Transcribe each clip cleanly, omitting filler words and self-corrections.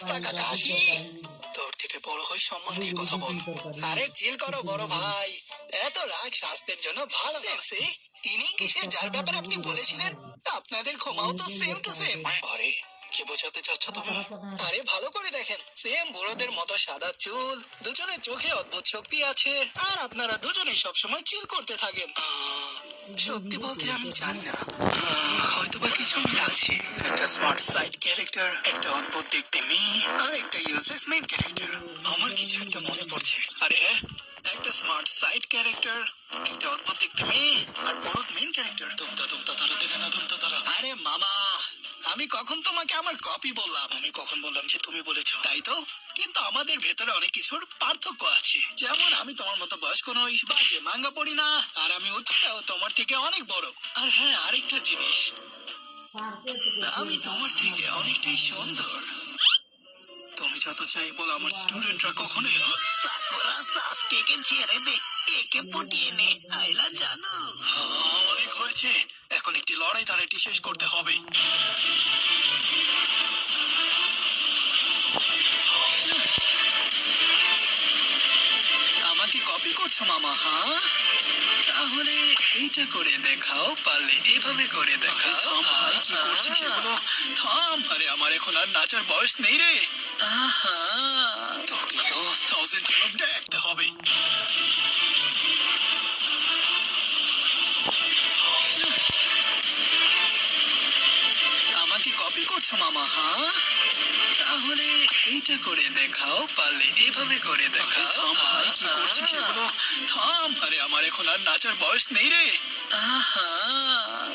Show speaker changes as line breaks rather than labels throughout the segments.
অবস্থা কাকাশি? তোর থেকে বড় হয়ে সম্মান দিয়ে কথা বল। আরে চিল করো বড় ভাই, এত রাগ স্বাস্থ্যের জন্য ভালো না। ইনি কিসের যার ব্যাপারে আপনি বলেছিলেন আপনাদের ঘুমাও তো সেম টু সেম। আরে কি বোঝাতে চাচ্ছ তুমি? আরে ভালো করে দেখেন, সেম বুড়োদের মতো সাদা চুল, দুজনের চোখে অদ্ভুত শক্তি আছে, আর আপনারা দুজনেই সবসময় চিল করতে থাকেন। সত্যি বলতে আমি জানি না, হয়তো বা কিছু মিল আছে। একটা স্মার্ট সাইড ক্যারেক্টার, একটা অদ্ভুত দেখতে মেয়ে, আর একটা ইউজলেস মেইন ক্যারেক্টার। আমার কিছু একটা মনে পড়ছে। আরে হ্যাঁ, একটা স্মার্ট সাইড ক্যারেক্টার, একটা অদ্ভুত দেখতে মেয়ে, আর বড় মেইন ক্যারেক্টার। তুমতা তারা দেখে না, তুমতা তারা। আরে মামা, আমি কখন তোমাকে আমার কপি বললাম? আমি কখন বললাম যে তুমি বলেছো? তাই তো, কিন্তু আমাদের ভেতরে অনেক কিছুর পার্থক্য আছে। যেমন আমি তোমার মতো বয়স্ক নই, বা যে মাঙ্গা পড়ি না, আর আমি উচ্চতাও তোমার থেকে অনেক বড়। আর হ্যাঁ, আরেকটা জিনিস, আমি তোমার থেকে অনেকটাই সুন্দর। তুমি যত চাই বলো, আমার স্টুডেন্টরা কখনোই সাকুরা সাসকেকে ছেড়ে দে, একে পটিয়ে নে, আইলা জানো। অনেক হয়েছে, এখন একটি লড়াই তার এটি শেষ করতে হবে। আমাকে কপি করছো মামা? হ্যাঁ, তাহলে এইটা করে দেখাও, পারলে এভাবে করে দেখাও। ভাই কি করছিস এগুলো? থাম। আরে আমার এখন আর নাচার বয়স নেই রে। আহা, তোকে তো 1000 দেখতে হবে। আমাকে কপি করছো মামা? হ্যাঁ, তাহলে এইটা করে দেখাও, পারলে এভাবে করে দেখাও। ভাই কি করছিস এগুলো? থাম। আরে আমার এখন আর নাচার বয়স নেই রে। আহা,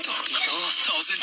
তোকে তো 1000